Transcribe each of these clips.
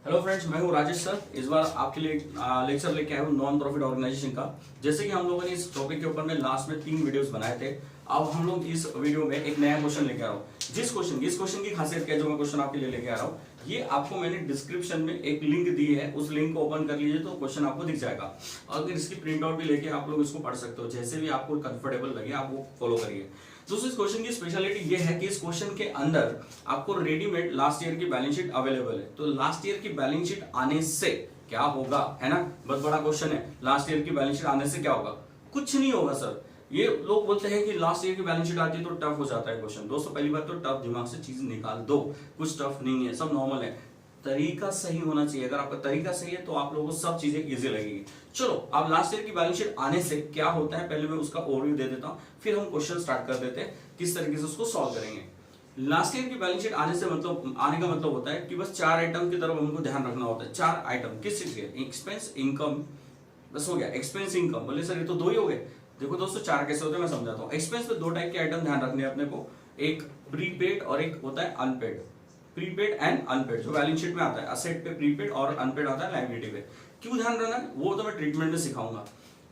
Hello friends, मैं हूं Rajesh sir. इस बार आपके लिए लेक्चर लेके आया हूं नॉन प्रॉफिट ऑर्गेनाइजेशन का। जैसे कि हम लोगों ने इस टॉपिक के ऊपर में लास्ट में 3 वीडियोस बनाए थे। अब हम लोग इस वीडियो में एक नया क्वेश्चन लेके आ रहा हूँ। इस क्वेश्चन की खासियत क्या है, जो मैं क्वेश्चन आपके लिए लेके आ रहा हूँ, ये आपको मैंने डिस्क्रिप्शन में एक लिंक दी है, उस लिंक को ओपन कर लीजिए तो क्वेश्चन आपको दिख जाएगा। और अगर इसकी प्रिंट आउट भी लेके आप लोग इसको पढ़ सकते हो, जैसे भी आपको कंफर्टेबल लगे आप वो फॉलो करिए। दोस्तों, इस क्वेश्चन की स्पेशलिटी ये है कि इस क्वेश्चन के अंदर आपको रेडीमेड लास्ट ईयर की बैलेंस शीट अवेलेबल है। तो लास्ट ईयर की बैलेंस शीट आने से क्या होगा, है ना, बहुत बड़ा क्वेश्चन है। लास्ट ईयर की बैलेंस शीट आने से क्या होगा? कुछ नहीं होगा सर। ये लोग बोलते हैं कि लास्ट ईयर की बैलेंस शीट आती है तो टफ हो जाता है क्वेश्चन। दोस्तों, पहली बात तो टफ दिमाग से चीज निकाल दो, कुछ टफ नहीं है, सब नॉर्मल है। तरीका सही होना चाहिए। अगर आपका तरीका सही है तो आप लोगों को सब चीजें इजी लगेगी। चलो, अब लास्ट ईयर की बैलेंस शीट आने से क्या होता है पहले मैं उसका ओवरव्यू दे देता हूं, फिर हम क्वेश्चन स्टार्ट कर देते हैं किस तरीके से उसको सॉल्व करेंगे। लास्ट ईयर की बैलेंस शीट आने से मतलब आने का मतलब होता है कि बस 4 आइटम की तरफ हमको ध्यान रखना होता है। 4 आइटम किस चीज के? एक्सपेंस, इनकम, बस हो गया। Expense, income. बोले सर ये तो 2 ही हो गए। देखो दोस्तों, 4 कैसे होते हैं मैं समझाता हूँ। एक्सपेंस में 2 टाइप के आइटम ध्यान रखने हैं अपने को, एक प्रीपेड और एक होता है अनपेड। प्रीपेड एंड अनपेड जो बैलेंस शीट में आता है, असेट पे प्रीपेड और अनपेड आता है लायबिलिटी पे। क्यों ध्यान रखना है वो तो मैं ट्रीटमेंट में सिखाऊंगा।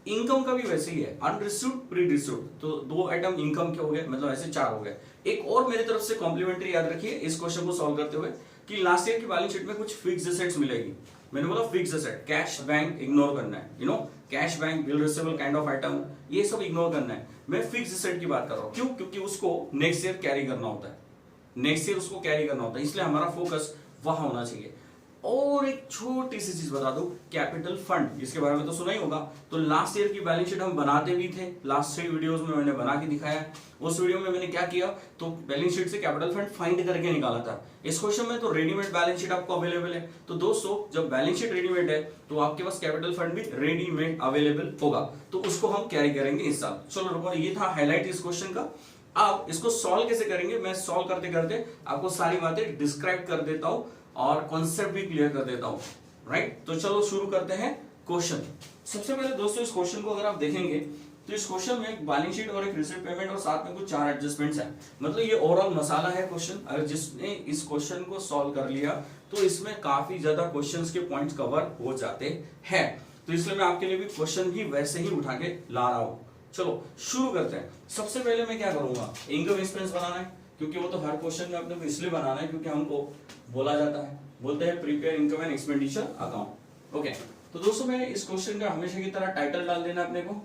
इनकम का भी वैसे ही है, अनरिसीव्ड, प्री रिसीव्ड। तो 2 आइटम इनकम के हो गए, मतलब ऐसे 4 हो गए। एक और मेरी तरफ से कॉम्प्लीमेंट्री याद रखिए इस क्वेश्चन को सॉल्व करते हुए कि लास्ट ईयर की बैलेंस शीट में कुछ फिक्स एसेट्स मिलेगी। मैंने बोला fix asset, cash bank ignore करना है। You know, cash bank, bill receivable kind of item, ये सब इग्नोर करना है। मैं फिक्स एसेट की बात कर रहा हूं। क्यों? क्योंकि उसको नेक्स्ट ईयर कैरी करना होता है। नेक्स्ट ईयर उसको कैरी करना होता है, इसलिए हमारा फोकस वहां होना चाहिए। और एक छोटी सी चीज बता दूं, कैपिटल फंड, इसके बारे में तो सुना ही होगा। तो लास्ट ईयर की बैलेंस शीट हम बनाते भी थे, लास्ट 3 वीडियोस में मैंने बना के दिखाया। उस वीडियो में मैंने क्या किया, तो बैलेंस शीट से कैपिटल फंड फाइंड करके निकाला था। इस क्वेश्चन में तो रेडीमेड बैलेंस शीट आपको अवेलेबल है। तो दोस्तों, जब बैलेंस शीट रेडीमेड है तो आपके पास कैपिटल फंड भी रेडीमेड अवेलेबल होगा, तो उसको हम कैरी करेंगे इस साल। चलो रुको, ये था हाईलाइट इस क्वेश्चन का। अब इसको सॉल्व कैसे करेंगे, मैं सॉल्व करते करते आपको सारी बातें डिस्क्राइब कर देता हूं और कॉन्सेप्ट भी क्लियर कर देता हूं। राइट, तो चलो शुरू करते हैं क्वेश्चन। सबसे पहले दोस्तों, इस क्वेश्चन को अगर आप देखेंगे तो इस क्वेश्चन में एक बैलेंस शीट और एक रिसीव्ड पेमेंट और साथ में कुछ 4 एडजस्टमेंट्स हैं। मतलब ये ओवरऑल मसाला है क्वेश्चन। अगर जिसने इस क्वेश्चन को सॉल्व कर लिया तो इसमें काफी ज्यादा क्वेश्चंस के पॉइंट्स कवर हो जाते हैं। तो इसलिए मैं आपके लिए भी क्वेश्चन भी वैसे ही उठा के ला रहा हूं। चलो शुरू करते हैं। सबसे पहले मैं क्या करूंगा, इनकम एक्सपेंस बनाना है, क्योंकि वो तो हर क्वेश्चन में अपने को इसलिए बनाना है क्योंकि हमको बोला जाता है, बोलते हैं prepare income and expenditure account. Okay, तो दोस्तों मैंने इस क्वेश्चन का हमेशा की तरह टाइटल डाल देना है अपने को,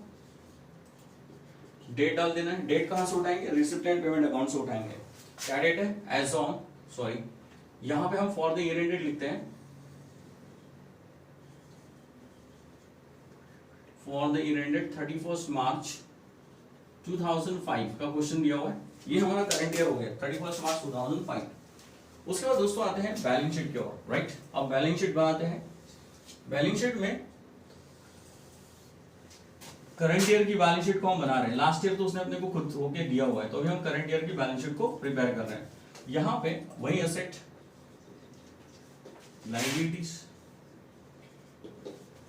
डेट डाल देना है। डेट कहां से उठाएंगे? रिसिप्ट एंड पेमेंट अकाउंट से उठाएंगे। क्या डेट है? एज ऑन, सॉरी यहां पे हम फॉर द ईयर एंडेड लिखते हैं, फॉर द ईयर एंडेड 31 मार्च 2005 का क्वेश्चन दिया हुआ है। ये हमारा करंट ईयर हो गया 31 मार्च 2005। उसके बाद दोस्तों आते हैं बैलेंस शीट की ओर। राइट, अब बैलेंस शीट बनाते हैं। बैलेंस शीट में करंट ईयर की बैलेंस शीट को हम बना रहे हैं। लास्ट ईयर तो उसने अपने को खुद होके दिया हुआ है, तो अभी हम करंट ईयर की बैलेंस शीट को प्रिपेयर कर रहे हैं। यहां पे वही एसेट, लायबिलिटीज,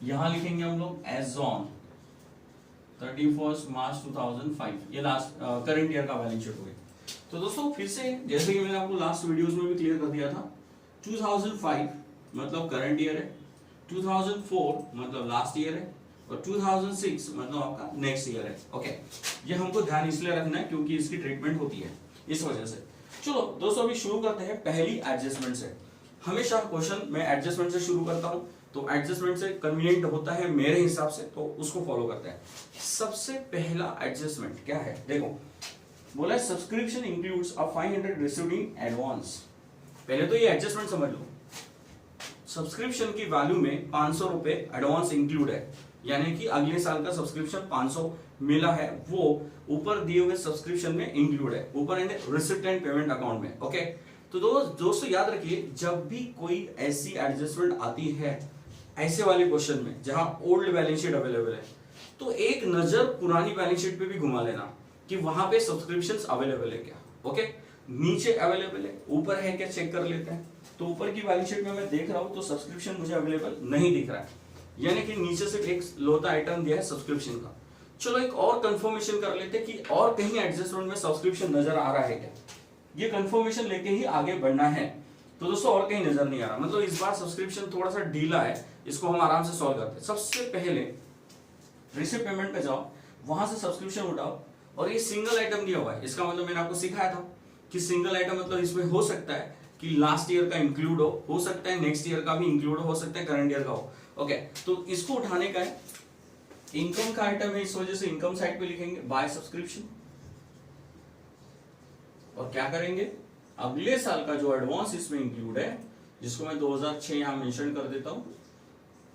यहां लिखेंगे हम लोग एज ऑन 31 मार्च 2005। ये लास्ट करंट ईयर का बैलेंस शीट हो गई। तो दोस्तों फिर से जैसे कि मैंने आपको लास्ट वीडियोस में भी क्लियर कर दिया था, 2005 मतलब करंट ईयर है, 2004 मतलब लास्ट ईयर है, और 2006 मतलब आपका नेक्स्ट ईयर है। ओके, ये हमको ध्यान इसलिए रखना है क्योंकि इसकी ट्रीटमेंट होती है इस वजह से। चलो दोस्तों, अभी शुरू करते हैं पहली एडजस्टमेंट से। हमेशा क्वेश्चन मैं एडजस्टमेंट से शुरू करता हूं, तो एडजस्टमेंट से कन्वीनियंट होता है मेरे हिसाब से, तो उसको फॉलो करते हैं। सबसे पहला एडजस्टमेंट क्या है, देखो बोला है subscription includes a 500 received in advance. पहले तो ये एडजस्टमेंट समझ लो, सब्सक्रिप्शन की वैल्यू में 500 रुपए एडवांस इंक्लूड है, यानी कि अगले साल का सब्सक्रिप्शन 500 मिला है, वो ऊपर दिए हुए सब्सक्रिप्शन में इंक्लूड है, ऊपर in receipt and payment account में। ओके, तो दोस्तों याद रखिए, जब भी कोई ऐसी एडजस्टमेंट आती है ऐसे वाले क्वेश्चन में जहां ओल्ड बैलेंस शीट अवेलेबल है, तो एक नजर पुरानी बैलेंस शीट पे भी घुमा लेना कि वहां पे सब्सक्रिप्शंस अवेलेबल है क्या। ओके, नीचे अवेलेबल है, ऊपर है क्या चेक कर लेते हैं। तो ऊपर की बैलेंस शीट में मैं देख रहा हूं तो सब्सक्रिप्शन मुझे अवेलेबल नहीं दिख रहा है, यानी कि नीचे से एक लोता आइटम दिया है सब्सक्रिप्शन का। चलो एक और कंफर्मेशन कर लेते हैं कि और कहीं एडजस्टमेंट में सब्सक्रिप्शन नजर आ रहा है क्या। ये कंफर्मेशन लेके ही आगे बढ़ना है। तो दोस्तों और कहीं नजर नहीं आ रहा, मतलब इस बार सब्सक्रिप्शन थोड़ा सा ढीला है, इसको हम आराम से सॉल्व करते हैं। सबसे पहले रिसीव पेमेंट पे जाओ, वहां से सब्सक्रिप्शन उठाओ, और ये सिंगल आइटम दिया हुआ है, इसका मतलब मैंने आपको सिखाया था कि सिंगल आइटम मतलब इसमें हो सकता है कि लास्ट ईयर का इंक्लूड हो सकता है नेक्स्ट ईयर का भी इंक्लूड हो सकता है करंट ईयर का हो। ओके, तो इसको उठाने का है, इनकम का आइटम है, इस वजह से इनकम साइड पे लिखेंगे बाय सब्सक्रिप्शन, और क्या करेंगे, अगले साल का जो एडवांस इसमें इंक्लूड है, जिसको मैं 2006 यहां मेंशन कर देता हूं,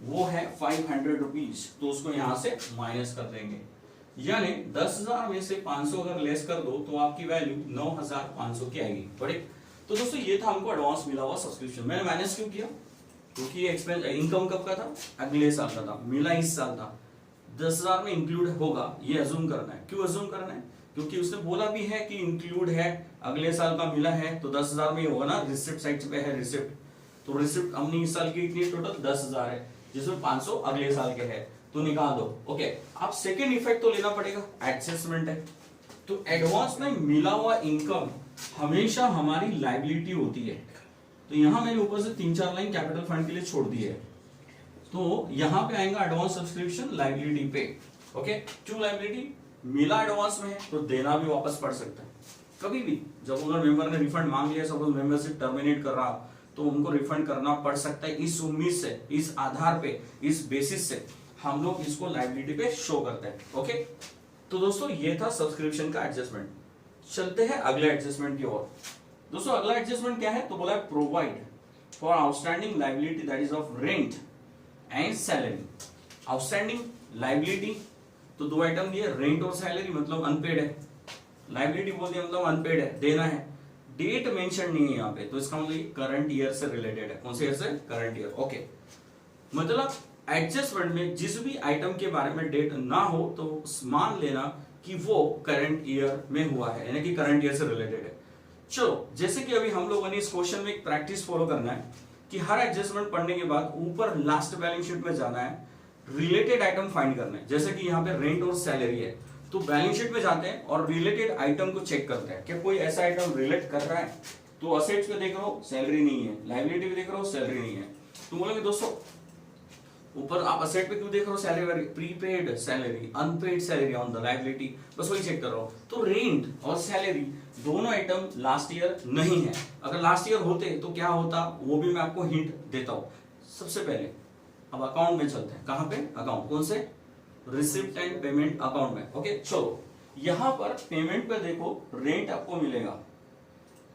वो है 500 रुपीज, तो उसको यहां से माइनस कर देंगे, यानी 10,000 में से 500 अगर लेस कर दो तो आपकी वैल्यू 9,500 की आएगी। बड़े तो दोस्तों ये था हमको एडवांस मिला हुआ सब्सक्रिप्शन। मैंने माइनस क्यों किया, क्योंकि ये एक्सपेंस इनकम कब का था, अगले साल का था, मिला इस साल था, 10,000 में इंक्लूड होगा ये अज्यूम करना है। क्यों अज्यूम करना है, क्योंकि उसने बोला भी है कि इंक्लूड है, अगले साल का मिला है, तो 10,000 में ही होगा ना, रिसिप्ट साइड पे है रिसिप्ट, तो रिसिप्ट हमने इस साल की कितनी टोटल 10,000 है, जिसमें 500 अगले साल के है, तो निकाल दो। ओके, अब सेकेंड इफेक्ट तो लेना पड़ेगा, एडजस्टमेंट है, तो एडवांस में मिला हुआ इनकम हमेशा हमारी लायबिलिटी होती है, तो यहां मैंने ऊपर से 3-4 लाइन कैपिटल फंड के लिए छोड़ दी है, तो यहां पे आएगा एडवांस सब्सक्रिप्शन लायबिलिटी पे। ओके, क्यों लायबिलिटी, मिला एडवांस में है तो देना भी वापस पड़ सकता है कभी भी, जब अगर मेंबर ने रिफंड मांग लिया, सपोज मेंबरशिप टर्मिनेट कर रहा, तो उनको रिफंड करना पड़ सकता है। इस उम्मीद से, इस आधार पे, इस बेसिस से हम लोग इसको लायबिलिटी पे शो करते हैं। ओके, तो दोस्तों ये था सब्सक्रिप्शन का एडजस्टमेंट। चलते हैं अगले एडजस्टमेंट की ओर। दोस्तों अगला एडजस्टमेंट क्या है, तो बोला है provide for outstanding liability that is of rent and salary. Outstanding liability तो दो आइटम दिए, रेंट और सैलरी, मतलब अनपेड है, लायबिलिटी बोल दिया मतलब अनपेड है, देना है। डेट मेंशन नहीं है यहाँ पे, तो इसका मतलब करंट ईयर से रिलेटेड है। कौन से ईयर से, करंट ईयर। ओके, मतलब एडजस्टमेंट में जिस भी आइटम के बारे में डेट ना हो तो मान लेना कि वो करंट ईयर में हुआ है, यानी कि करंट ईयर से रिलेटेड है। चलो, जैसे कि अभी हम लोगों ने इस क्वेश्चन में एक प्रैक्टिस फॉलो करना है कि हर एडजस्टमेंट पढ़ने के बाद ऊपर लास्ट बैलेंस शीट में जाना है, रिलेटेड आइटम फाइंड करना है। जैसे कि यहाँ पे रेंट और सैलरी है, तो बैलेंस शीट में जाते हैं और रिलेटेड आइटम को चेक करते हैं कि कोई ऐसा आइटम रिलेट कर रहा है। तो असेट्स पे देख रहा हूं सैलरी नहीं है, लायबिलिटी पे देख रहा हूं सैलरी नहीं है, तो बोलेंगे दोस्तों ऊपर आप असेट पे क्यों देख रहे हो, salary, prepaid salary, unpaid salary on the liability, बस वही चेक कर रहा हूं। तो रेंट और सैलरी दोनों आइटम लास्ट ईयर नहीं है, अगर लास्ट ईयर होते तो क्या होता, वो भी मैं आपको हिंट देता हूं। सबसे पहले अब अकाउंट में चलते हैं, कहां पे, अकाउंट, कौन से, रिसिप्ट एंड पेमेंट अकाउंट में। ओके, चलो यहां पर पेमेंट पे देखो, रेंट आपको मिलेगा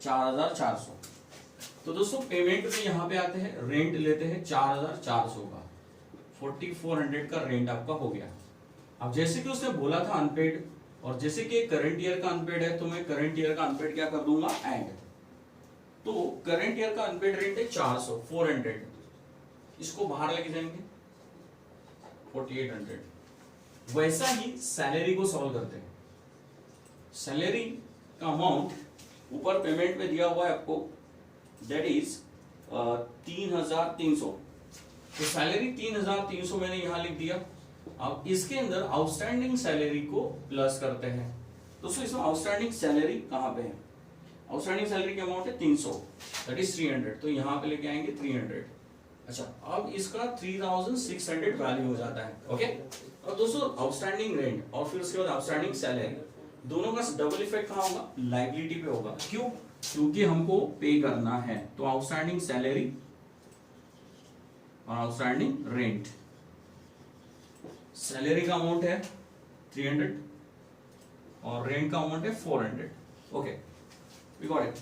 4,400, तो दोस्तों पेमेंट में यहां पे आते हैं, रेंट लेते हैं 4,400 का, 4,400 का रेंट आपका हो गया। अब जैसे कि उसने बोला था अनपेड, और जैसे कि करंट ईयर का अनपेड है, तो मैं करंट ईयर का अनपेड क्या कर दूंगा, एंड, तो करंट ईयर का अनपेड रेंट है 400, 400, इसको बाहर लेके जाएंगे 4,800। वैसा ही सैलरी को सॉल्व करते हैं। सैलरी का अमाउंट ऊपर पेमेंट में दिया हुआ है आपको, दैट इज 3,300, तो सैलरी 3,300 मैंने यहां लिख दिया। अब इसके अंदर आउटस्टैंडिंग सैलरी को प्लस करते हैं। दोस्तों इसमें आउटस्टैंडिंग सैलरी कहां पे है, आउटस्टैंडिंग सैलरी की अमाउंट है 300, दैट इज 300, तो यहां पे लेके आएंगे 300। अच्छा, अब इसका 3,600 वैल्यू हो जाता है। ओके, और दोस्तों आउटस्टैंडिंग रेंट और फिर उसके बाद आउटस्टैंडिंग सैलरी, दोनों का डबल इफेक्ट कहां होगा, लायबिलिटी पे होगा। क्यों, क्योंकि हमको पे करना है, तो आउटस्टैंडिंग सैलरी और आउटस्टैंडिंग रेंट, सैलरी का अमाउंट है 300 और रेंट का अमाउंट है 400। Okay, we got it.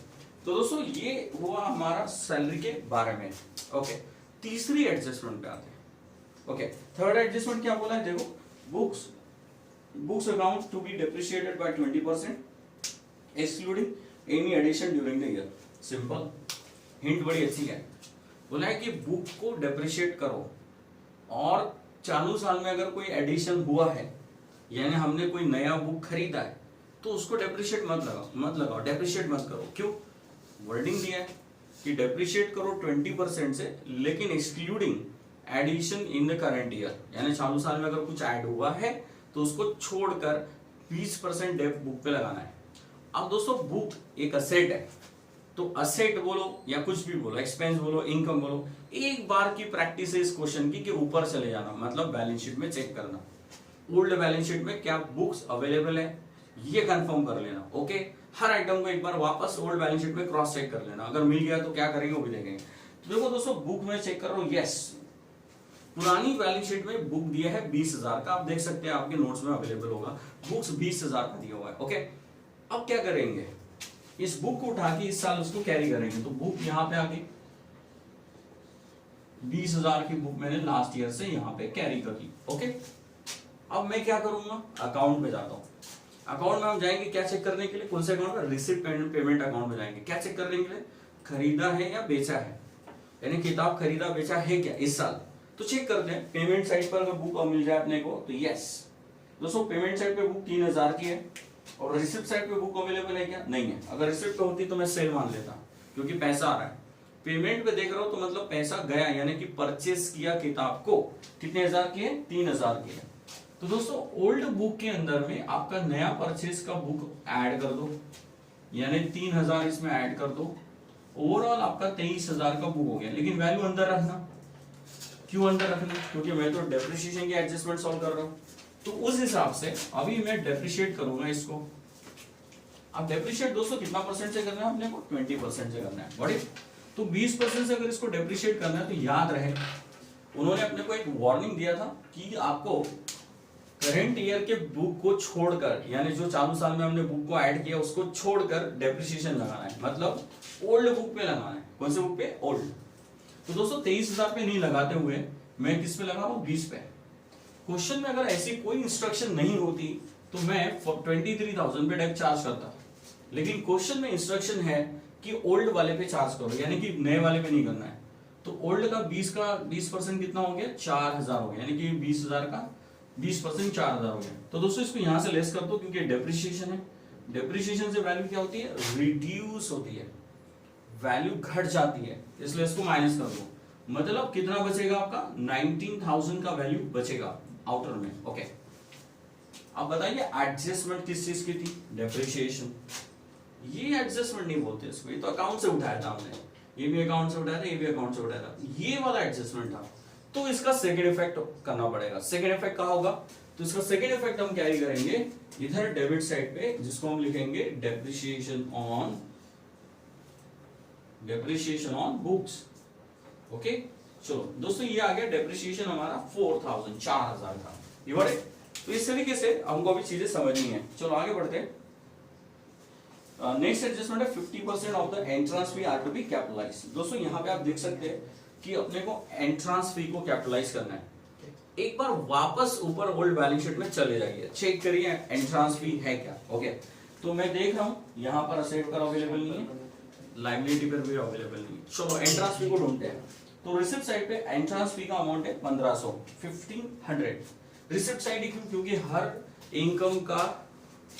तो दोस्तों ये हुआ हमारा सैलरी के बारे में। ओके, तीसरी एडजस्टमेंट पे आते हैं। ओके, थर्ड एडजस्टमेंट क्या बोला है, देखो, books account to be depreciated by 20% excluding any addition during the year. Simple, hint बड़ी अच्छी है, बोला है कि बुक को डेप्रिशिएट करो, और चालू साल में अगर कोई एडिशन हुआ है, यानी हमने कोई नया बुक खरीदा है, तो उसको डेप्रिशिएट मत लगाओ, डेप्रिशिएट मत करो। क्यों, वर्डिंग दिया है कि डेप्रिशिएट करो 20% से, लेकिन excluding addition in the current year, यानी चालू साल में अगर कुछ ऐड हुआ है तो उसको छोड़कर 20% डेप बुक पे लगाना है। अब दोस्तों बुक एक असेट है, तो असेट बोलो या कुछ भी बोलो, एक्सपेंस बोलो, इनकम बोलो, एक बार की प्रैक्टिस है इस क्वेश्चन की कि ऊपर चले जाना, मतलब बैलेंस शीट में चेक करना, ओल्ड बैलेंस शीट में क्या बुक्स अवेलेबल है ये कंफर्म कर लेना। ओके, हर आइटम को एक बार वापस ओल्ड बैलेंस शीट में क्रॉस चेक कर लेना, अगर मिल गया तो क्या करेंगे वो भी देखेंगे। तो देखो दोस्तों, बुक में चेक कर रहा हूं, यस पुरानी बैलेंस शीट में बुक दिया है 20,000 का, आप देख सकते हैं आपके नोट्स में अवेलेबल होगा, बुक्स 20,000 का दिया हुआ है। ओके, अब क्या करेंगे, इस बुक को उठा के इस साल उसको कैरी करेंगे, तो बुक यहाँ पे आके 20,000 की बुक मैंने लास्ट ईयर से यहाँ पे कैरी कर ली। ओके, अब मैं क्या करूंगा, अकाउंट में जाता हूँ। अकाउंट में हम जाएंगे क्या चेक करने के लिए, कौन से अकाउंट में, रिसिप्ट पेमेंट अकाउंट में जाएंगे, क्या चेक करने के लिए, खरीदा है या बेचा है, यानी किताब खरीदा बेचा है क्या इस साल, तो चेक करते हैं। पेमेंट साइड पर अगर बुक मिल जाए अपने को तो यस दोस्तों, पेमेंट साइड पे बुक 3,000 की है, और रिसिप्ट साइड पे बुक अवेलेबल है क्या, नहीं है। अगर रिसिप्ट पे होती तो मैं सेल मान लेता, क्योंकि पैसा आ रहा है। पेमेंट पे देख रहा हूं तो मतलब पैसा गया, यानी कि परचेस किया किताब को, कितने हजार की है, 3,000 की है। तो दोस्तों ओल्ड बुक के अंदर में आपका नया परचेस का बुक ऐड कर दो, यानी 3,000 इसमें ऐड कर दो, ओवरऑल आपका 23,000 का बुक हो गया। लेकिन वैल्यू अंदर रखना, क्यों अंदर रखना, क्योंकि मैं तो डेप्रिसिएशन की एडजस्टमेंट सॉल्व कर रहा हूं, तो उस हिसाब से अभी मैं डेप्रिशिएट करूंगा इसको। अब डेप्रिशिएट दोस्तों कितना परसेंट से करना है अपने को, 20% से करना है। बड़ी तो 20% से अगर इसको डेप्रिशिएट करना है तो याद रहे उन्होंने अपने को एक वार्निंग दिया था कि आपको करेंट ईयर के बुक को छोड़कर, यानी जो चालू साल में हमने बुक को ऐड किया उसको छोड़कर डेप्रिसिएशन लगाना है, मतलब ओल्ड बुक पे लगाना है। कौन से बुक पे, ओल्ड। तो दोस्तों 23,000 पे नहीं लगाते हुए मैं किस पे लगा रहा हूं, 20 पे। क्वेश्चन में अगर ऐसी कोई इंस्ट्रक्शन नहीं होती तो मैं 23,000 पे डेप्ट चार्ज करता, लेकिन क्वेश्चन में इंस्ट्रक्शन है कि ओल्ड वाले पे चार्ज करो, यानी कि नए वाले पे नहीं करना है। तो ओल्ड का 20% कितना हो गया, 4,000 हो गया, यानी कि 20,000 का 20% 4,000 हो गया। तो दोस्तों इसको यहां से लेस कर दो, क्योंकि डेप्रिसिएशन है, डेप्रिसिएशन से वैल्यू क्या होती है, रिड्यूस होती है, वैल्यू घट जाती है, इसलिए इसको माइनस कर दो। मतलब कितना बचेगा आपका, 19,000 का वैल्यू बचेगा आउटर में। ओके, अब बताइए एडजस्टमेंट किस चीज की थी, डेप्रिसिएशन। ये एडजस्टमेंट नहीं बोलते इसको, ये तो अकाउंट से उठाया था हमने, ये भी अकाउंट से उठाया था, ये भी अकाउंट से उठाया था, ये वाला एडजस्टमेंट था। तो इसका सेकंड इफेक्ट करना पड़ेगा। सेकंड इफेक्ट क्या होगा, तो इसका सेकंड इफेक्ट हम कैरी करेंगे इधर डेबिट साइड पे, जिसको हम लिखेंगे डेप्रिसिएशन ऑन बुक्स। ओके, चलो दोस्तों ये आ गया डेप्रिसिएशन हमारा 4,000 4,000 का, ये बड़े। तो इस तरीके से हमको अभी चीजें समझनी है। चलो आगे बढ़ते हैं। नेक्स्ट एडजस्टमेंट है 50% of the entrance fee are to be capitalise. दोस्तों यहाँ पे आप देख सकते हैं कि अपने को एंट्रेंस फी को कैपिटलाइज करना है। एक बार वापस ऊपर ओल्ड बैलेंस शीट में चले जाइए, चेक करिए एंट्रेंस फी है क्या। ओके, तो मैं देख रहा हूँ यहाँ पर असेट पर अवेलेबल नहीं है, लायबिलिटी पर भी अवेलेबल नहीं है। चलो एंट्रेंस फी को ढूंढते हैं। तो रिसिप्ट साइड पे एंट्रेंस फी का अमाउंट है 1500, 1500 रिसिप्ट साइड, क्योंकि हर इनकम का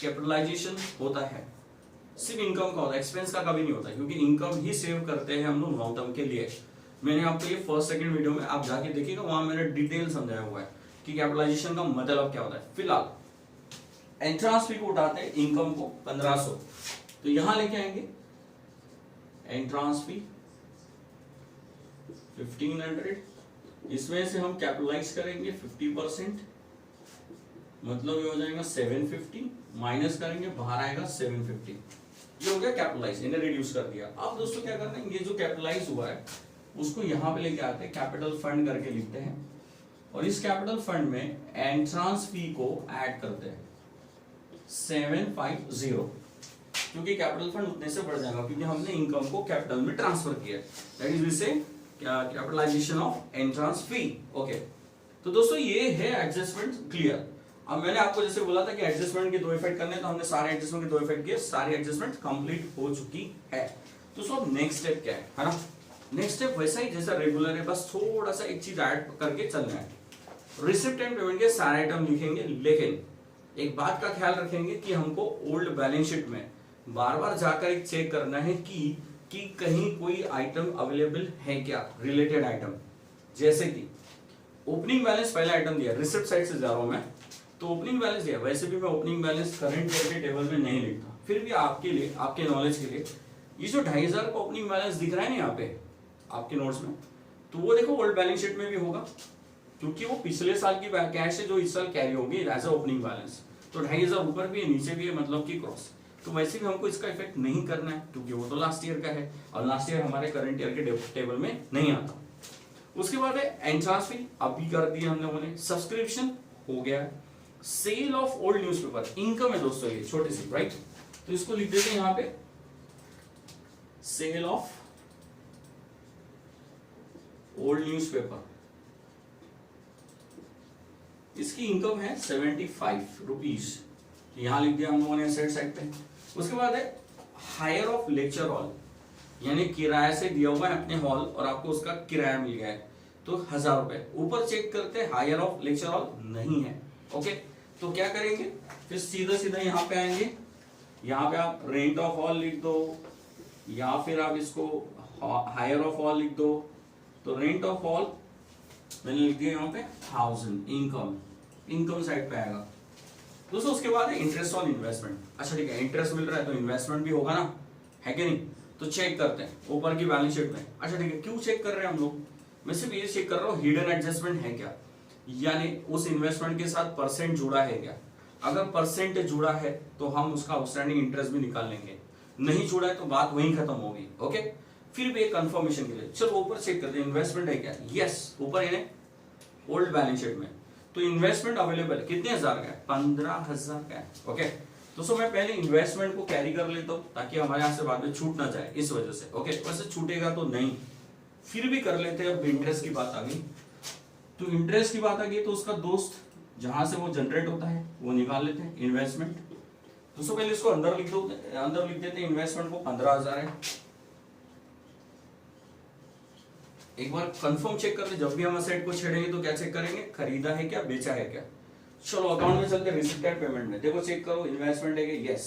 कैपिटलाइजेशन होता है, सिर्फ इनकम का होता है, एक्सपेंस का कभी नहीं होता, क्योंकि इनकम ही सेव करते हैं हम लोग लॉन्ग टर्म के लिए। मैंने आपको ये फर्स्ट सेकंड वीडियो में आप जाके देखिएगा, वहां मैंने डिटेल समझाया हुआ है कि कैपिटलाइजेशन का मतलब क्या होता है। फिलहाल एंट्रेंस फी को उठाते हैं, इनकम को 1500, तो यहां लेके आएंगे एंट्रेंस फी 1500, इसमें से हम कैपिटलाइज करेंगे 50%, मतलब ये हो जाएगा 750, माइनस करेंगे बाहर आएगा 750, ये हो गया कैपिटलाइज, इन्हें रिड्यूस कर दिया। अब दोस्तों क्या करते हैं, ये जो कैपिटलाइज हुआ है उसको यहां पे लेके आते हैं, कैपिटल फंड करके लिखते हैं, और इस कैपिटल फंड में एंट्रेंस फी को ऐड करते हैं 750, क्योंकि कैपिटल फंड उतने से बढ़ जाएगा क्योंकि हमने इनकम को कैपिटल में ट्रांसफर किया, that is we say capitalisation of entrance fee. Okay, तो दोस्तों ये है एडजस्टमेंट क्लियर। अब मैंने आपको जैसे बोला था कि एडजस्टमेंट के 2 इफेक्ट करने, तो हमने सारे एडजस्टमेंट के 2 इफेक्ट किए, सारी एडजस्टमेंट कंप्लीट हो चुकी है। तो सो नेक्स्ट स्टेप क्या है ना, नेक्स्ट स्टेप वैसा ही जैसा रेगुलर है, बस थोड़ा सा एक चीज ऐड करके चलना है। रिसिप्ट एंड पेमेंट के सारे आइटम लिखेंगे, लेकिन एक बात का ख्याल रखेंगे कि हमको ओल्ड बैलेंस शीट में बार बार जाकर एक चेक करना है कि कहीं कोई आइटम अवेलेबल है क्या, रिलेटेड आइटम। जैसे कि ओपनिंग बैलेंस पहला आइटम दिया, रिसिप्ट साइड से जा रहा हूं मैं, तो ओपनिंग बैलेंस दिया, वैसे भी मैं ओपनिंग बैलेंस करंट ईयर के टेबल में नहीं लिखता, फिर भी आपके लिए, आपके नॉलेज के लिए ये जो 2500 का ओपनिंग बैलेंस दिख रहा है ना यहाँ पे आपके नोट्स में, तो वो देखो ओल्ड बैलेंस शीट में भी होगा, क्योंकि वो पिछले साल की कैश है जो इस साल कैरी होगी एज अ ओपनिंग बैलेंस। तो 2500 ऊपर भी है नीचे भी है, मतलब कि क्रॉस। तो वैसे भी हमको इसका इफेक्ट नहीं करना है, क्योंकि वो तो लास्ट ईयर का है और लास्ट ईयर हमारे करंट ईयर के टेबल में नहीं आता। उसके बाद है एंट्रांस फी, अभी कर दिया हम लोगों ने। सब्सक्रिप्शन हो गया। Sale of old newspaper, income है दोस्तों ये छोटी सी, राइट। तो इसको लिख देते हैं यहाँ पे, सेल ऑफ ओल्ड न्यूज़पेपर, इसकी इनकम है 75 रुपीज, यहां लिख दिया हम लोगों ने एसेट साइड पे। उसके बाद है हायर ऑफ लेक्चर हॉल, यानी किराए से दिया हुआ है अपने हॉल और आपको उसका किराया मिल गया है, तो 1000 रुपए। ऊपर चेक करते हैं हायर ऑफ लेक्चर हॉल नहीं है, ओके। तो क्या करेंगे, फिर सीधा सीधा यहाँ पे आएंगे, यहाँ पे आप रेंट ऑफ हॉल लिख दो या फिर आप इसको हायर ऑफ हॉल लिख दो। तो रेंट ऑफ हॉल मैंने लिख दिया यहाँ पे 1000, इनकम साइड पे आएगा दोस्तों। उसके बाद है इंटरेस्ट ऑन इन्वेस्टमेंट। अच्छा ठीक है, इंटरेस्ट मिल रहा है तो इन्वेस्टमेंट भी होगा ना, है कि नहीं। तो चेक करते हैं ऊपर की बैलेंस शीट में। अच्छा ठीक है, क्यों चेक कर रहे हैं हम लोग, मैं सिर्फ ये चेक कर रहा हूँ हिडन एडजस्टमेंट है क्या, यानी उस इन्वेस्टमेंट के साथ परसेंट जुड़ा है क्या। अगर परसेंट जुड़ा है तो हम उसका आउटस्टैंडिंग इंटरेस्ट भी निकाल लेंगे, नहीं जुड़ा है तो बात वहीं खत्म होगी, ओके। फिर भी एक कंफर्मेशन के लिए चलो ऊपर चेक करते हैं इन्वेस्टमेंट है क्या। यस, ऊपर है ओल्ड बैलेंस शीट में, तो इन्वेस्टमेंट अवेलेबल कितने हजार का है, 15000 का है, ओके। दोस्तों मैं पहले इन्वेस्टमेंट को कैरी कर लेता हूँ ताकि हमारे यहाँ से बाद में छूट ना जाए, इस वजह से, ओके। वैसे छूटेगा तो नहीं, फिर भी कर लेते हैं। अब इंटरेस्ट की बात आ गई, तो इंटरेस्ट की बात आ गई तो उसका दोस्त जहां से वो जनरेट होता है वो निकाल लेते हैं, इन्वेस्टमेंट। दोस्तों पहले इसको अंदर लिख दो, अंदर लिख देते हैं इन्वेस्टमेंट को 15000 है। एक बार कंफर्म चेक कर ले, जब भी हम असेट को छेड़ेंगे तो क्या चेक करेंगे, खरीदा है क्या, बेचा है क्या। चलो अकाउंट में चलते हैं, रिसिप्टेड पेमेंट में देखो चेक करो इन्वेस्टमेंट है कि यस,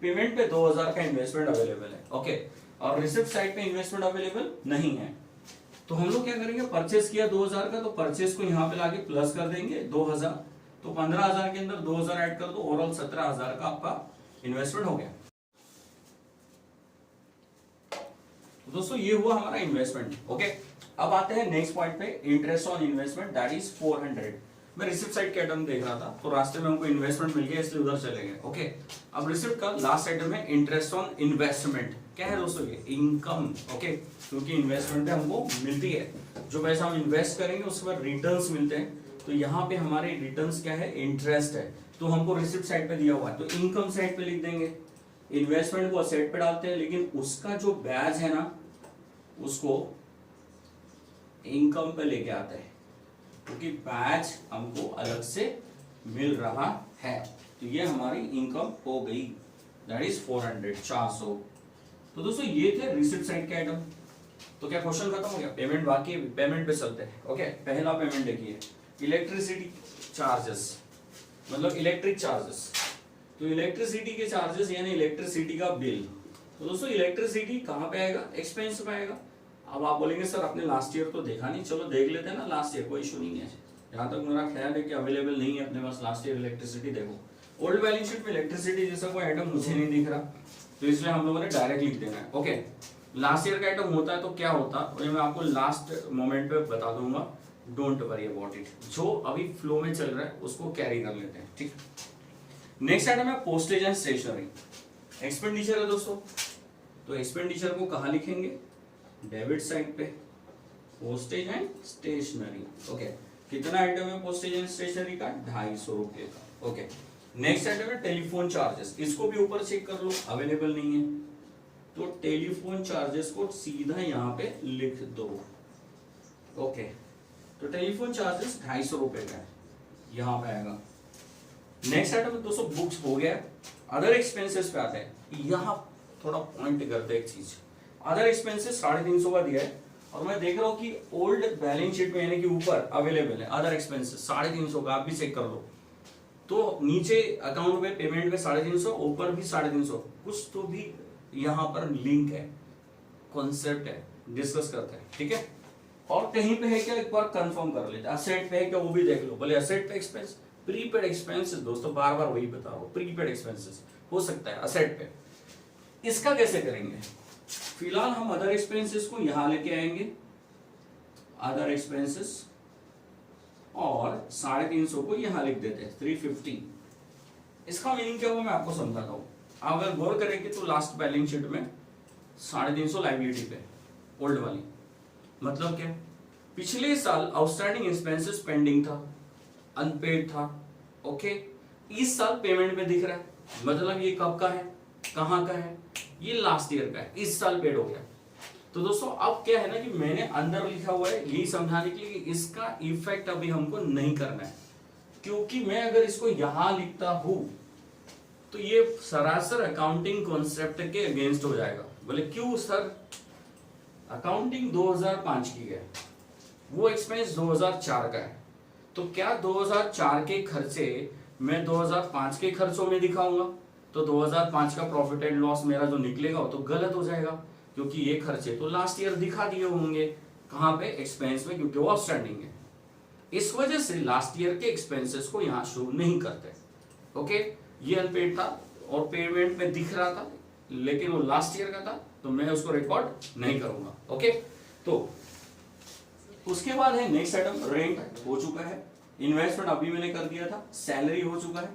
पेमेंट पे 2000 का इन्वेस्टमेंट अवेलेबल है, ओके। और रिसिप्ट साइड पे इन्वेस्टमेंट अवेलेबल नहीं है, तो हम लोग क्या करेंगे, परचेस किया 2000 का तो परचेस को यहाँ पे लाके प्लस कर देंगे 2000, तो 15000 के अंदर 2000 ऐड कर दो, ओवरऑल 17000 का आपका इन्वेस्टमेंट हो गया। दोस्तों ये हुआ हमारा इन्वेस्टमेंट, ओके। अब आते हैं नेक्स्ट पॉइंट पे, interest on investment that is 400। मैं रिसिप्ट साइड के आइटम देख रहा था तो रास्ते में हमको इन्वेस्टमेंट मिल गया इसलिए उधर चले गए, ओके। अब रिसिप्ट का लास्ट आइटम है इंटरेस्ट ऑन इन्वेस्टमेंट। क्या है दोस्तों, ये इनकम, ओके। क्योंकि इन्वेस्टमेंट पे हमको मिलती है, जो पैसा हम इन्वेस्ट करेंगे उसके बाद रिटर्न्स मिलते हैं, तो यहाँ पे हमारे रिटर्न्स क्या है, इंटरेस्ट है, तो हमको रिसिप्ट साइड पे दिया हुआ है तो इनकम साइड पे लिख देंगे। इन्वेस्टमेंट को असेट पे डालते हैं, लेकिन उसका जो ब्याज है ना उसको इनकम पे लेके आते हैं, क्योंकि ब्याज हमको अलग से मिल रहा है, तो ये हमारी इनकम हो गई, दैट इज 400। तो दोस्तों ये थे रिसिप्ट साइड के आइटम। तो क्या क्वेश्चन खत्म हो गया, पेमेंट बाकी है, पेमेंट पे चलते हैं, ओके। पहला पेमेंट देखिए, इलेक्ट्रिसिटी चार्जेस, मतलब इलेक्ट्रिक चार्जेस। तो इलेक्ट्रिसिटी के चार्जेस यानी इलेक्ट्रिसिटी का बिल। तो दोस्तों इलेक्ट्रिसिटी कहाँ पे आएगा, एक्सपेंस पे आएगा। अब आप बोलेंगे सर आपने लास्ट ईयर तो देखा नहीं, चलो देख लेते हैं ना लास्ट ईयर, कोई इशू नहीं है। जहां तक मेरा ख्याल है कि अवेलेबल नहीं है अपने पास लास्ट ईयर इलेक्ट्रिसिटी। देखो ओल्ड बैलेंस शीट में इलेक्ट्रिसिटी जैसा कोई आइटम मुझे नहीं दिख रहा, तो इसलिए हम लोगों ने डायरेक्ट लिख देना है, ओके। लास्ट ईयर का आइटम होता है तो क्या होता है मैं आपको लास्ट मोमेंट पे बता दूंगा, डोंट वरी अबाउट इट। जो अभी फ्लो में चल रहा है उसको कैरी कर लेते हैं, ठीक। नेक्स्ट आइटम है पोस्टेज एंड स्टेशनरी, एक्सपेंडिचर है दोस्तों। तो एक्सपेंडिचर को कहाँ लिखेंगे, डेबिट साइड पे, पोस्टेज एंड स्टेशनरी, ओके। कितना आइटम है पोस्टेज एंड स्टेशनरी का, 250 रुपए का, ओके। नेक्स्ट आइटम है टेलीफोन चार्जेस, इसको भी ऊपर चेक कर लो, अवेलेबल नहीं है, तो टेलीफोन चार्जेस को सीधा यहाँ पे लिख दो, ओके। तो टेलीफोन चार्जेस 250 रुपए का है, यहाँ पे आएगा। नेक्स्ट आइटम दोस्तों बुक्स हो गया। अदर एक्सपेंसेस पे आते हैं, यहाँ थोड़ा पॉइंट करते हैं एक चीज, अदर एक्सपेंसेस 350 का दिया है और मैं देख रहा हूँ कि ओल्ड बैलेंस शीट में यानी कि ऊपर अवेलेबल है अदर एक्सपेंसेस 350 का, आप भी चेक कर लो। तो नीचे अकाउंट में पेमेंट में 350, ऊपर भी 350, कुछ तो भी यहाँ पर लिंक है, कॉन्सेप्ट है, डिस्कस करते हैं, ठीक है। और कहीं पे है क्या एक बार कंफर्म कर लेते हैं, असेट पे है क्या वो भी देख लो, भले असेट पे एक्सपेंस, प्रीपेड एक्सपेंसेस दोस्तों बार बार वही बता रहा हूँ, प्रीपेड एक्सपेंसेस हो सकता है असेट पे। इसका कैसे करेंगे? फिलहाल हम अदर एक्सपेंसेस को यहां लेके आएंगे, अदर एक्सपेंसेस, और 350 को यहां लिख देते हैं 350। इसका मीनिंग क्या हुआ मैं आपको समझाता हूं। अगर गौर करेंगे तो लास्ट बैलेंस शीट में 350 लायबिलिटी पे ओल्ड वाली, मतलब क्या, पिछले साल आउटस्टैंडिंग एक्सपेंसेस पेंडिंग था, अनपेड था, ओके, इस साल पेमेंट में दिख रहा है, मतलब ये कब का है, कहां का है, ये लास्ट ईयर का है, इस साल पेड हो गया। तो दोस्तों अब क्या है ना कि मैंने अंदर लिखा हुआ है यही समझाने के लिए कि इसका इफेक्ट अभी हमको नहीं करना है, क्योंकि मैं अगर इसको यहां लिखता हूं तो ये सरासर अकाउंटिंग कॉन्सेप्ट के अगेंस्ट हो जाएगा। बोले क्यों सर? अकाउंटिंग 2005 की है, वो एक्सपेंस 2004 का है, तो क्या 2004 के खर्चे मैं 2005 के खर्चों में दिखाऊंगा? तो 2005 का प्रॉफिट एंड लॉस मेरा जो निकलेगा वो तो गलत हो जाएगा, क्योंकि ये खर्चे तो लास्ट ईयर दिखा दिए होंगे कहां पे, एक्सपेंस में, क्योंकि वो आउटस्टैंडिंग है। इस वजह से लास्ट ईयर के एक्सपेंसेस को यहां शो नहीं करते। ओके, ये अनपेड था और पेमेंट में दिख रहा था, लेकिन वो लास्ट ईयर का था, तो मैं उसको रिकॉर्ड नहीं करूंगा। ओके, तो उसके बाद है नेक्स्ट आइटम, रेंट हो चुका है, इन्वेस्टमेंट अभी मैंने कर दिया था, सैलरी हो चुका है।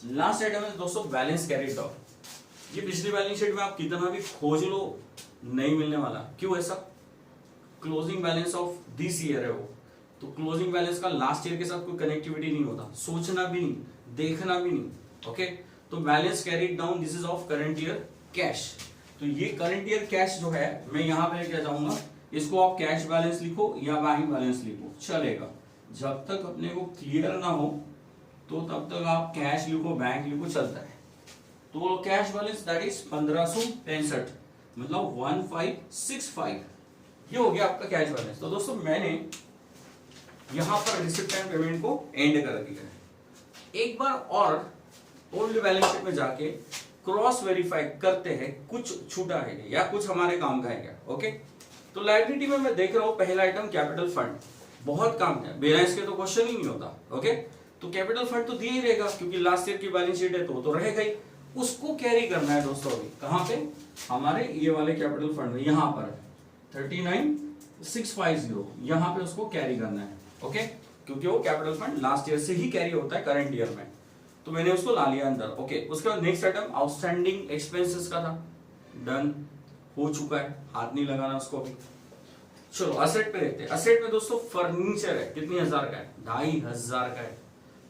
लास्ट आइटम है दोस्तों बैलेंस कैरिड डाउन। ये पिछली बैलेंस शीट में आप कितना भी खोज लो नहीं मिलने वाला। क्यों ऐसा? Closing balance of this year है वो, तो क्लोजिंग बैलेंस का लास्ट ईयर के साथ कोई कनेक्टिविटी नहीं होता, सोचना भी नहीं, देखना भी नहीं। ओके, तो balance carried down, this is of current year cash. तो ये करंट ईयर कैश जो है मैं यहां पे लेके जाऊंगा, इसको आप कैश बैलेंस लिखो या बैंक बैलेंस लिखो चलेगा, जब तक अपने को क्लियर ना हो तो तब तक आप कैश लिखो बैंक लिखो चलता है। तो कैश बैलेंस दैट इज 1565, मतलब 1565, ये हो गया आपका कैश बैलेंस। तो दोस्तों मैंने यहां पर रिसिप्ट एंड पेमेंट को एंड कर दिया है। एक बार और ओल्ड बैलेंस शीट में जाके क्रॉस वेरीफाई करते हैं कुछ छूटा है या कुछ हमारे काम का है क्या। ओके, तो लायबिलिटी में मैं देख रहा हूं पहला आइटम कैपिटल फंड, बहुत काम है, बैलेंस के तो क्वेश्चन ही नहीं होता। ओके, तो कैपिटल फंड तो दिया ही रहेगा क्योंकि लास्ट ईयर की बैलेंस शीट है तो रहेगा ही, उसको कैरी करना है दोस्तों। अभी कहां पे? हमारे ये वाले कैपिटल फंड में, यहां पर 39650, यहां पे उसको कैरी करना है। ओके, क्योंकि वो कैपिटल फंड लास्ट ईयर से ही कैरी होता है करंट ईयर में, तो मैंने उसको ला लिया अंदर। ओके, उसके बाद नेक्स्ट आइटम आउटस्टैंडिंग एक्सपेंसेस का था, डन हो चुका है, हाथ नहीं लगाना उसको अभी। चलो असेट पे देखते हैं। असेट में दोस्तों फर्नीचर है, कितनी हजार का है? 2500 का है,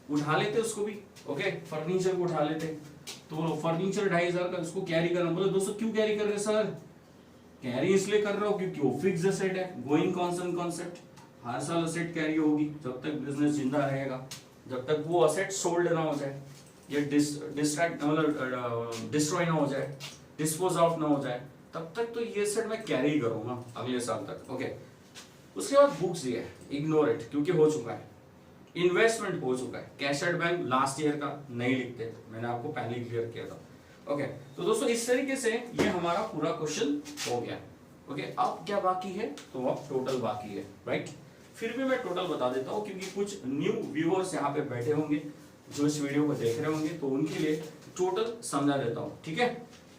उठा लेते उसको भी। ओके, फर्नीचर को उठा लेते, तो बोलो फर्नीचर 2500 का, उसको कैरी करना। बोलो दोस्तों क्यों कैरी कर रहे सर? कैरी इसलिए कर रहा हूं क्योंकि वो फिक्स असेट है, गोइंग कॉन्सर्न कॉन्सेप्ट, हर साल असेट कैरी होगी जब तक बिजनेस जिंदा रहेगा, जब तक वो असेट सोल्ड ना हो जाए, ये डिस्ट्रैक्ट मतलब डिस्ट्रॉय ना हो जाए, डिस्पोज ऑफ ना हो जाए, तब तक तो ये असेट मैं कैरी करूंगा अगले साल तक। ओके, उसके बाद बुक्स दिया है, इग्नोर इट क्योंकि हो चुका है। इन्वेस्टमेंट हो चुका है, cash at bank last year का नहीं लिखते, मैंने आपको पहले ही क्लियर किया था। ओके, तो दोस्तों इस तरीके से ये हमारा पूरा क्वेश्चन हो गया। ओके, अब क्या बाकी है? तो अब टोटल बाकी है, राइट। फिर भी मैं टोटल बता देता हूं क्योंकि कुछ न्यू व्यूअर्स यहाँ पे बैठे होंगे जो इस वीडियो को देख रहे होंगे, तो उनके लिए टोटल समझा देता हूँ। ठीक है,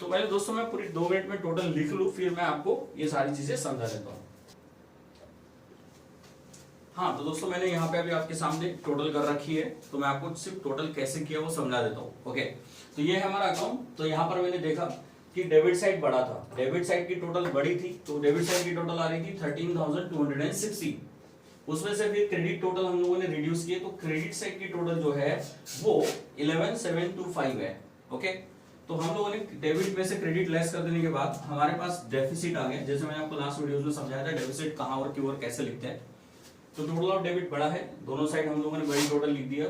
तो पहले दोस्तों मैं पूरी 2 मिनट में टोटल लिख लूं, फिर मैं आपको ये सारी चीजें समझा देता हूँ। हाँ, तो दोस्तों मैंने यहाँ पे अभी आपके सामने टोटल कर रखी है, तो मैं आपको सिर्फ टोटल कैसे किया वो समझा देता हूँ। ओके, तो ये है हमारा अकाउंट। तो यहाँ पर मैंने देखा कि डेबिट साइड बड़ा था, डेबिट साइड की टोटल बड़ी थी, तो डेबिट साइड की टोटल आ रही थी 13,260। उसमें से फिर क्रेडिट टोटल हम लोगों ने रिड्यूस किए, तो क्रेडिट साइड की टोटल जो है वो 11,725 है। ओके, तो हम लोगों ने डेबिट में से क्रेडिट लेस कर देने के बाद हमारे पास डेफिसिट आ गया। जैसे मैंने आपको लास्ट वीडियोस में समझाया था डेफिसिट कहां और क्यों और कैसे लिखते हैं। तो टोटल ऑफ डेबिट बड़ा है, दोनों साइड हम लोगों ने बड़ी टोटल लिख दिया,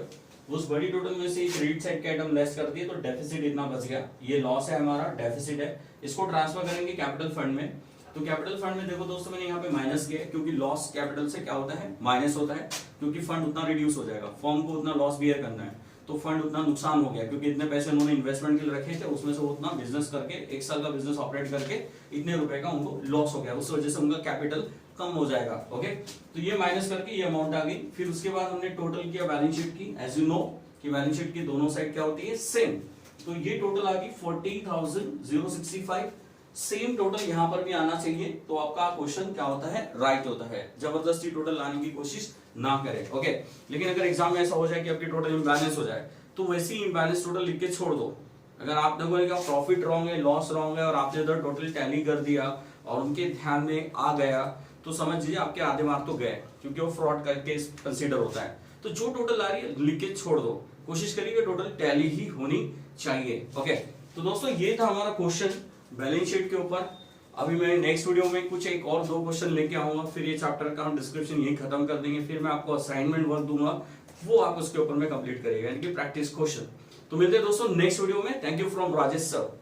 उस बड़ी टोटल में से क्रेडिट साइड के आइटम लेस कर दिए, तो डेफिसिट इतना बच गया। ये लॉस है हमारा, डेफिसिट है, इसको ट्रांसफर करेंगे कैपिटल फंड में। तो कैपिटल फंड में देखो दोस्तों मैंने यहाँ पे माइनस किया, क्योंकि लॉस कैपिटल से क्या होता है? माइनस होता है, क्योंकि फंड उतना रिड्यूस हो जाएगा, फर्म को उतना लॉस बियर करना है, तो फंड उतना नुकसान हो गया, क्योंकि इतने पैसे उन्होंने इन्वेस्टमेंट के लिए रखे थे, उसमें से वो उतना बिजनेस करके 1 साल का बिजनेस ऑपरेट करके इतने रुपए का उनको लॉस हो गया, उस वजह से उनका कैपिटल कम हो जाएगा। ओके, तो ये माइनस करके ये अमाउंट आ गई। फिर उसके बाद हमने टोटल किया बैलेंस शीट की। एज यू नो कि बैलेंस शीट की दोनों साइड क्या होती है? सेम, तो ये टोटल आ गई 40,065। सेम टोटल यहां पर भी आना चाहिए, तो आपका क्वेश्चन क्या होता है, राइट होता है। जबरदस्ती टोटल लाने की कोशिश ना करें, ओके। लेकिन अगर एग्जाम में ऐसा हो जाए कि आपकी टोटल इम्बैलेंस हो जाए, तो वैसे ही इम्बैलेंस टोटल लिख के छोड़ दो। अगर आप देखोगे कि प्रॉफिट रॉन्ग है, लॉस रॉन्ग है, और आपने इधर टोटल टैली कर दिया और उनके ध्यान में आ गया, तो समझ लीजिए आपके आधे मार्क तो गए, क्योंकि वो फ्रॉड करके कंसीडर होता है। तो जो टोटल आ रही है लिख के छोड़ दो, कोशिश करिए टोटल टैली ही होनी चाहिए, ओके। तो दोस्तों ये था हमारा क्वेश्चन बैलेंस शीट के ऊपर। अभी मैं नेक्स्ट वीडियो में कुछ एक और 2 क्वेश्चन लेके आऊंगा, फिर ये चैप्टर का हम डिस्क्रिप्शन यही खत्म कर देंगे। फिर मैं आपको असाइनमेंट वर्क दूंगा, वो आप उसके ऊपर में कंप्लीट करिएगा, यानी कि प्रैक्टिस क्वेश्चन। तो मिलते हैं दोस्तों नेक्स्ट वीडियो में। Thank you from Rajesh sir.